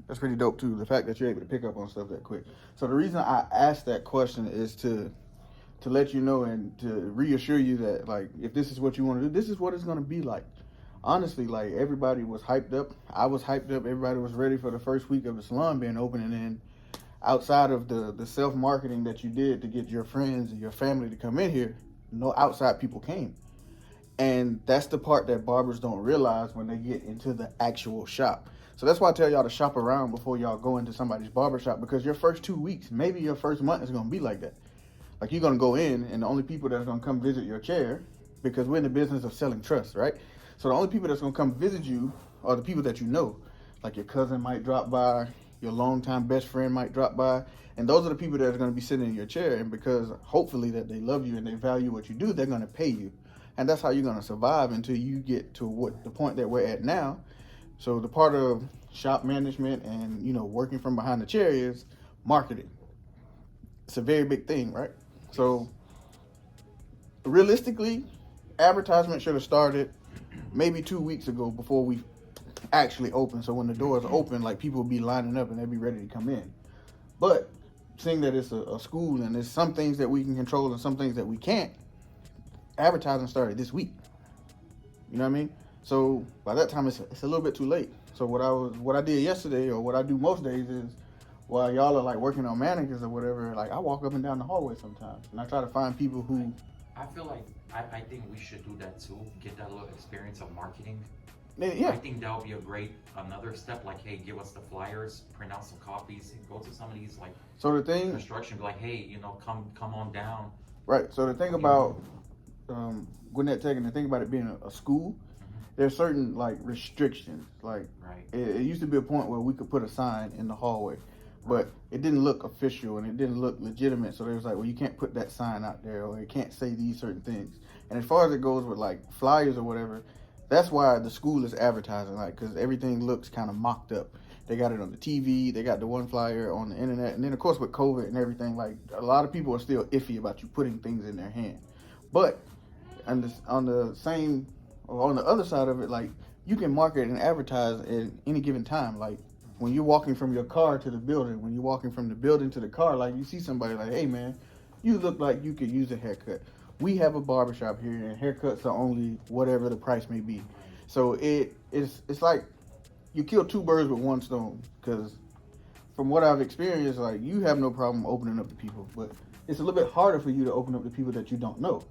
That's pretty dope too. The fact that you're able to pick up on stuff that quick. So the reason I asked that question is to let you know and to reassure you that, like, if this is what you want to do, this is what it's going to be like. Honestly, like, everybody was hyped up. I was hyped up. Everybody was ready for the first week of the salon being open. And then outside of the self-marketing that you did to get your friends and your family to come in here, no outside people came. And that's the part that barbers don't realize when they get into the actual shop. So that's why I tell y'all to shop around before y'all go into somebody's barber shop, because your first 2 weeks, maybe your first month is going to be like that. Like, you're going to go in, and the only people that's going to come visit your chair, because we're in the business of selling trust, right? So the only people that's going to come visit you are the people that you know. Like, your cousin might drop by, your longtime best friend might drop by, and those are the people that are going to be sitting in your chair. And because hopefully that they love you and they value what you do, they're going to pay you. And that's how you're going to survive until you get to the point that we're at now. So the part of shop management and, you know, working from behind the chair is marketing. It's a very big thing, right? So realistically, advertisement should have started maybe 2 weeks ago before we actually open. So when the doors open, like, people will be lining up and they'll be ready to come in. But seeing that it's a school and there's some things that we can control and some things that we can't, advertising started this week. You know what I mean? So by that time, it's a little bit too late. So what I did yesterday, or what I do most days, is while y'all are like working on mannequins or whatever, like, I walk up and down the hallway sometimes, and I try to find people who. I feel like I think we should do that too. Get that little experience of marketing. Yeah. I think that would be another step. Like, hey, give us the flyers, print out some copies, go to some of these like. So the thing. Construction, be like, hey, you know, come on down. Right. So the thing about Gwinnett Tech, and the thing about it being a school, there's certain like restrictions. Like, right. It used to be a point where we could put a sign in the hallway, but it didn't look official and it didn't look legitimate. So they was like, well, you can't put that sign out there, or it can't say these certain things. And as far as it goes with like flyers or whatever, that's why the school is advertising, like, because everything looks kind of mocked up. They got it on the TV, they got the one flyer on the internet, and then of course with COVID and everything, like, a lot of people are still iffy about you putting things in their hand. But on the other side of it, like, you can market and advertise at any given time. Like, when you're walking from your car to the building, when you're walking from the building to the car, like, you see somebody like, hey man, you look like you could use a haircut. We have a barbershop here, and haircuts are only whatever the price may be. So it's like you kill two birds with one stone, because from what I've experienced, like, you have no problem opening up to people, but it's a little bit harder for you to open up to people that you don't know.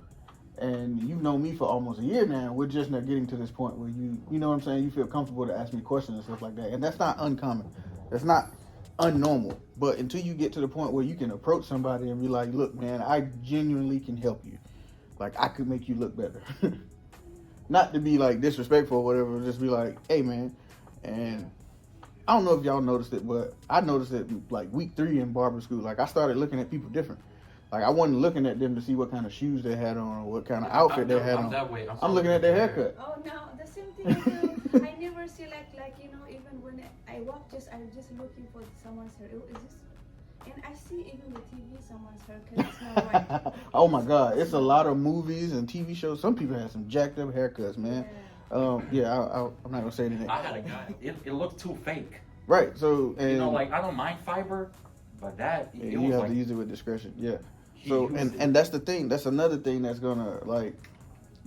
And you've known me for almost a year now. We're just not getting to this point where you know what I'm saying, you feel comfortable to ask me questions and stuff like that. And that's not uncommon. That's not unnormal. But until you get to the point where you can approach somebody and be like, look, man, I genuinely can help you. Like, I could make you look better. Not to be like disrespectful or whatever, just be like, hey man. And I don't know if y'all noticed it, but I noticed it like week 3 in barber school. Like, I started looking at people different. Like, I wasn't looking at them to see what kind of shoes they had on or what kind of outfit they had on. That way. I'm looking at their haircut. Oh no, the same thing too. I never see like you know, even when I walk, I'm just looking for someone's hair. Oh, is this? And I see even the TV someone's haircut is not right. Oh my God, it's a lot of movies and TV shows. Some people have some jacked up haircuts, man. Yeah. I'm not gonna say anything. I had a guy. It looked too fake. Right. So, and you know, like, I don't mind fiber, but that you have to use it with discretion. Yeah. So and that's the thing. That's another thing that's gonna like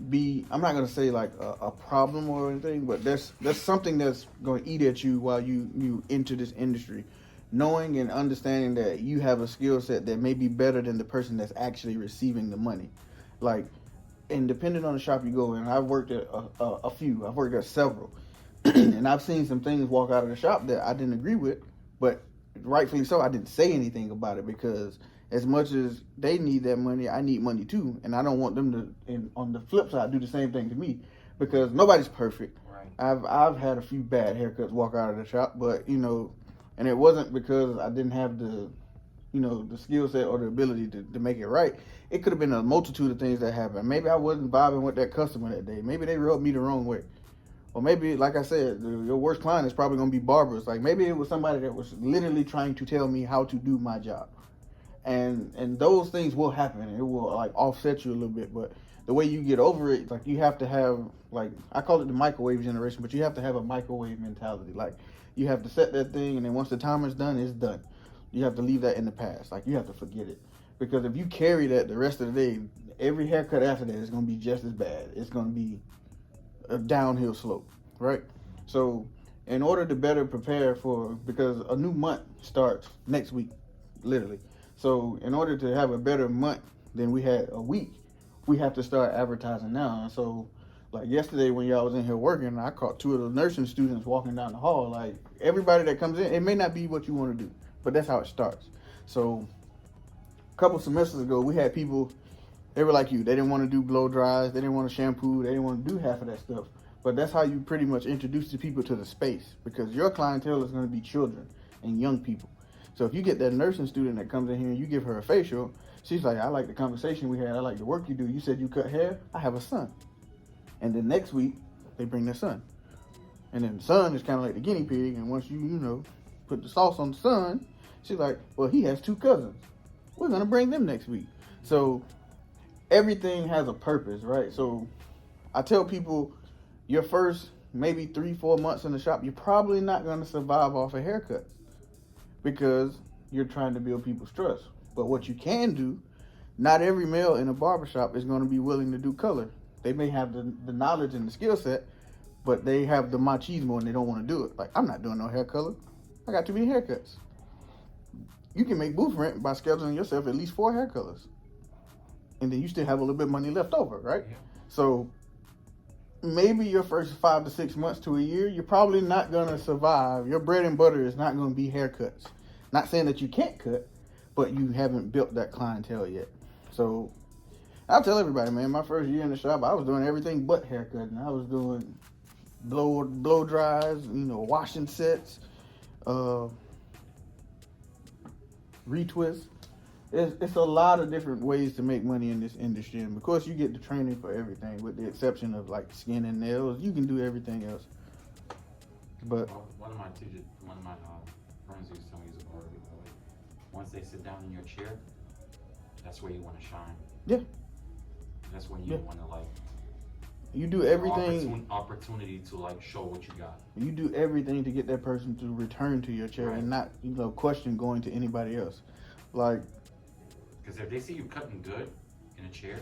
be. I'm not gonna say like a problem or anything, but that's something that's gonna eat at you while you enter this industry, knowing and understanding that you have a skill set that may be better than the person that's actually receiving the money. Like, and depending on the shop you go in, I've worked at a few. I've worked at several, and I've seen some things walk out of the shop that I didn't agree with, but rightfully so, I didn't say anything about it, because as much as they need that money, I need money too, and I don't want them to, and on the flip side, do the same thing to me, because nobody's perfect. Right. I've had a few bad haircuts walk out of the shop, but you know, and it wasn't because I didn't have the, you know, the skill set or the ability to make it right. It could have been a multitude of things that happened. Maybe I wasn't vibing with that customer that day. Maybe they rubbed me the wrong way. Or maybe, like I said, your worst client is probably going to be barbers. Like, maybe it was somebody that was literally trying to tell me how to do my job. And those things will happen. It will, like, offset you a little bit. But the way you get over it, like, you have to have, like, I call it the microwave generation, but you have to have a microwave mentality. Like, You have to set that thing, and then once the timer's done, it's done. You have to leave that in the past. Like, you have to forget it. Because if you carry that the rest of the day, every haircut after that is going to be just as bad. It's going to be a downhill slope, right? So in order to better prepare because a new month starts next week, literally. So in order to have a better month than we had a week, we have to start advertising now. And so, like yesterday when y'all was in here working, I caught 2 of the nursing students walking down the hall. Like, everybody that comes in, it may not be what you want to do, but that's how it starts. So a couple semesters ago, we had people, they were like you. They didn't want to do blow dries. They didn't want to shampoo. They didn't want to do half of that stuff. But that's how you pretty much introduce the people to the space, because your clientele is going to be children and young people. So if you get that nursing student that comes in here and you give her a facial, she's like, I like the conversation we had. I like the work you do. You said you cut hair. I have a son. And then next week, they bring their son. And then the son is kind of like the guinea pig. And once you put the sauce on the son, she's like, well, he has 2 cousins. We're going to bring them next week. So everything has a purpose, right? So I tell people, your first maybe 3-4 months in the shop, you're probably not going to survive off of haircuts because you're trying to build people's trust. But what you can do, not every male in a barbershop is going to be willing to do color. They may have the knowledge and the skill set, but they have the machismo and they don't want to do it. Like, I'm not doing no hair color. I got too many haircuts. You can make booth rent by scheduling yourself at least 4 hair colors. And then you still have a little bit of money left over, right? Yeah. So maybe your first 5 to 6 months to a year, you're probably not going to survive. Your bread and butter is not going to be haircuts. Not saying that you can't cut, but you haven't built that clientele yet. So I'll tell everybody, man, my first year in the shop, I was doing everything but haircutting. I was doing blow dries, washing sets, retwists. It's a lot of different ways to make money in this industry, and of course you get the training for everything, with the exception of like skin and nails. You can do everything else. But one of my friends used to tell me, he's a barber, once they sit down in your chair, that's where you want to shine. Yeah. That's when you want to you do everything. Opportunity to show what you got. You do everything to get that person to return to your chair, right, and not question going to anybody else. Like, because if they see you cutting good in a chair,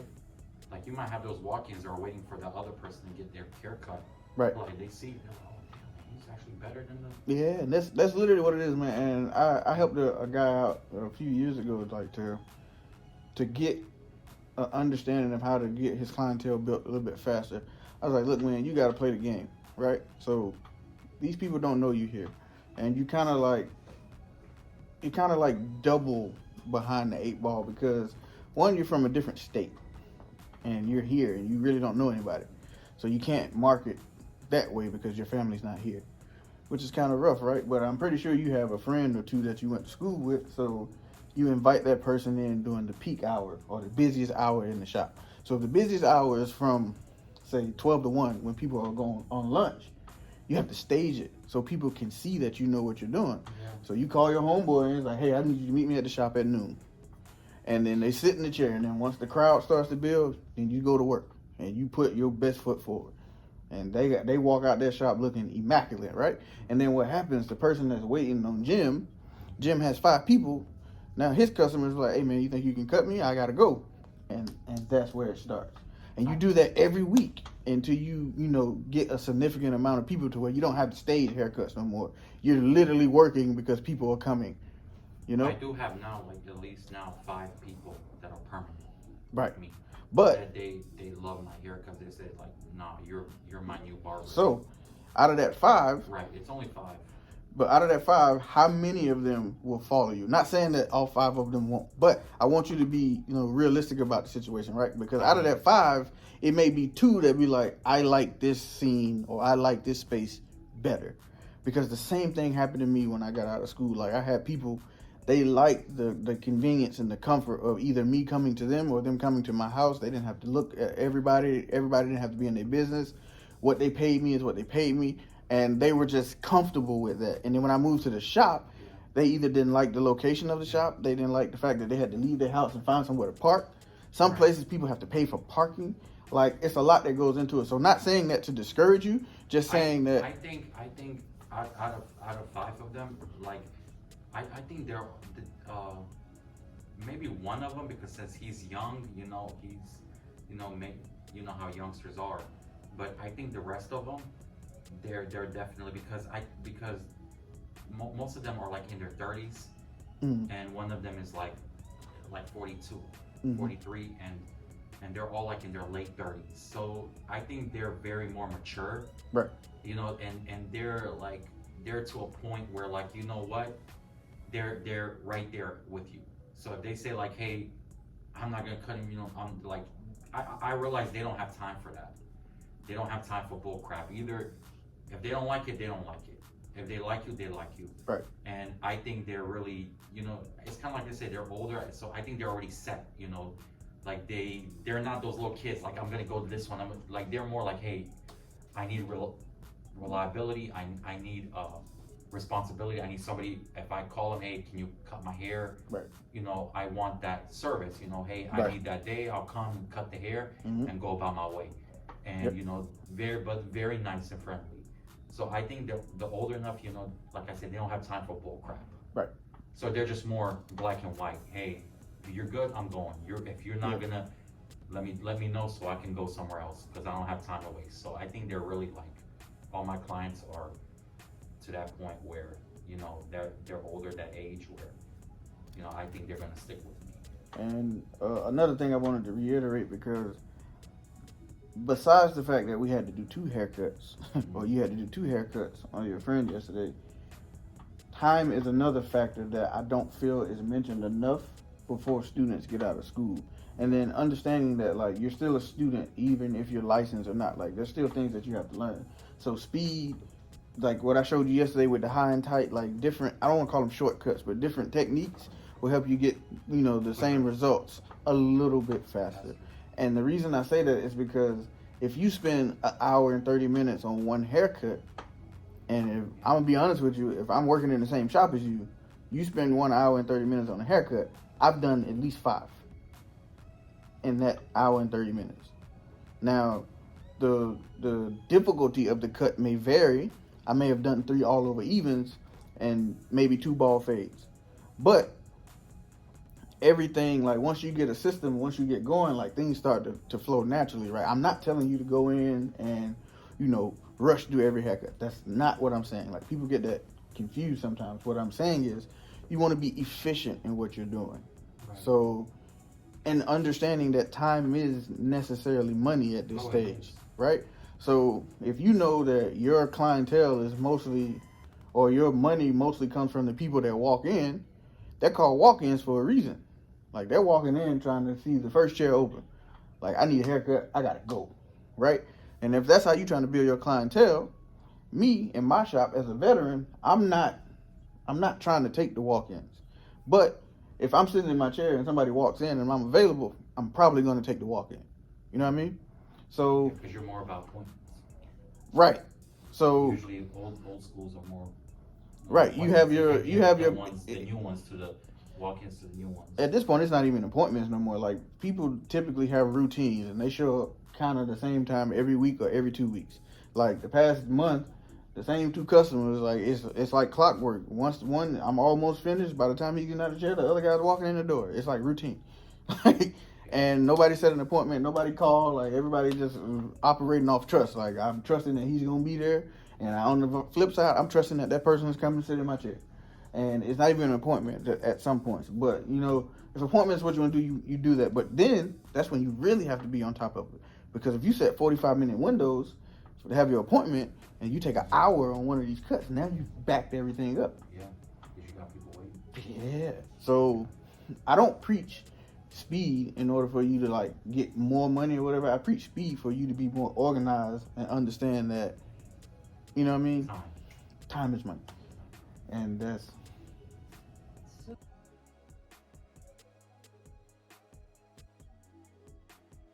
like, you might have those walk-ins that are waiting for the other person to get their haircut. Right. Like, they see, oh, damn, he's actually better than the... Yeah, and that's literally what it is, man. And I helped a guy out a few years ago, like, to get an understanding of how to get his clientele built a little bit faster. I was like, look, man, you got to play the game, right? So these people don't know you here, and you kind of like double behind the 8 ball, because one, you're from a different state and you're here and you really don't know anybody, so you can't market that way because your family's not here, which is kind of rough, right? But I'm pretty sure you have a friend or 2 that you went to school with, so you invite that person in during the peak hour or the busiest hour in the shop. So if the busiest hour is from, say, 12 to 1, when people are going on lunch, you have to stage it so people can see that you know what you're doing. Yeah. So you call your homeboy and it's like, hey, I need you to meet me at the shop at noon. And then they sit in the chair, and then once the crowd starts to build, then you go to work and you put your best foot forward. And they walk out their shop looking immaculate, right? And then what happens, the person that's waiting on Jim has 5 people. Now his customers are like, hey man, you think you can cut me? I gotta go. And that's where it starts. And you do that every week until you get a significant amount of people to where you don't have to stage haircuts no more. You're literally working because people are coming. I do have now, at least now 5 people that are permanent. Right. With me. But that they love my haircut. They said nah, you're my new barber. So out of that 5, right, it's only 5. But out of that 5, how many of them will follow you? Not saying that all 5 of them won't, but I want you to be, realistic about the situation, right? Because out of that 5, it may be 2 that be like, I like this scene or I like this space better. Because the same thing happened to me when I got out of school. Like, I had people, they liked the convenience and the comfort of either me coming to them or them coming to my house. They didn't have to look at everybody. Everybody didn't have to be in their business. What they paid me is what they paid me. And they were just comfortable with that. And then when I moved to the shop, they either didn't like the location of the shop. They didn't like the fact that they had to leave their house and find somewhere to park. Some places people have to pay for parking. Like, it's a lot that goes into it. So not saying that to discourage you, just saying that. I think out of 5 of them, like I think they're maybe one of them, because since he's young, he's you know how youngsters are, but I think the rest of them, they're definitely, because most of them are like in their 30s, and one of them is like 42, 43, and they're all like in their late 30s. So I think they're very more mature, Right. and they're to a point where, like, you know what, they're right there with you. So if they say like, hey, I'm not gonna cut him, I'm like, I realize they don't have time for that. They don't have time for bull crap. Either if they don't like it, they don't like it. If they like you, they like you. Right. And I think they're really, it's kind of like they say, they're older, so I think they're already set. Like they're not those little kids. Like, I'm gonna go to this one. Like, they're more like, hey, I need reliability. I need responsibility. I need somebody. If I call them, hey, can you cut my hair? Right. I want that service. Hey, I Right. need that day. I'll come and cut the hair and go about my way. And Yep. very nice and friendly. So I think the older enough, like I said, they don't have time for bull crap. Right. So they're just more black and white. Hey, if you're good, I'm going. If you're not gonna, let me know so I can go somewhere else, because I don't have time to waste. So I think they're really, like, all my clients are to that point where they're older, that age where I think they're gonna stick with me. And another thing I wanted to reiterate, because besides the fact that we had to do 2 haircuts, or you had to do 2 haircuts on your friend yesterday, time is another factor that I don't feel is mentioned enough before students get out of school. And then understanding that, like, you're still a student even if you're licensed or not. Like, there's still things that you have to learn. So speed, like what I showed you yesterday with the high and tight, like different, I don't want to call them shortcuts, but different techniques will help you get, the same results a little bit faster. And the reason I say that is because if you spend an hour and 30 minutes on one haircut, and if I'm gonna be honest with you, if I'm working in the same shop as you, you spend 1 hour and 30 minutes on a haircut, I've done at least 5 in that hour and 30 minutes. Now, the difficulty of the cut may vary. I may have done 3 all over evens and maybe 2 ball fades, but everything, like, once you get a system, once you get going, like, things start to flow naturally, right? I'm not telling you to go in and rush through every haircut. That's not what I'm saying. Like, people get that confused sometimes. What I'm saying is, you want to be efficient in what you're doing. Right. So, and understanding that time is necessarily money at this stage, right? So if you know that your clientele is mostly, or your money mostly comes from the people that walk in, they're called walk-ins for a reason. Like, they're walking in trying to see the first chair open. Like, I need a haircut, I gotta go, right? And if that's how you're trying to build your clientele, me in my shop as a veteran, I'm not trying to take the walk-ins. But if I'm sitting in my chair and somebody walks in and I'm available, I'm probably going to take the walk-in. You know what I mean? So because you're more about points. Right. So usually old schools are more. Right. You have your ones, the new ones to the walk-ins to the new ones. At this point, it's not even appointments no more. Like, people typically have routines and they show up kind of the same time every week or every 2 weeks. Like, the past month, the same 2 customers, like, it's like clockwork. Once one, I'm almost finished. By the time he's getting out of the chair, the other guy's walking in the door. It's like routine. And nobody set an appointment. Nobody called. Like, everybody just operating off trust. Like, I'm trusting that he's going to be there. And on the flip side, I'm trusting that that person is coming to sit in my chair. And it's not even an appointment at some points. But, if appointments what you want to do, you do that. But then, that's when you really have to be on top of it. Because if you set 45-minute windows to have your appointment, and you take an hour on one of these cuts, now you've backed everything up. Yeah, because you got people waiting. Yeah. So, I don't preach speed in order for you to, like, get more money or whatever. I preach speed for you to be more organized and understand that, you know what I mean? Time is money. And that's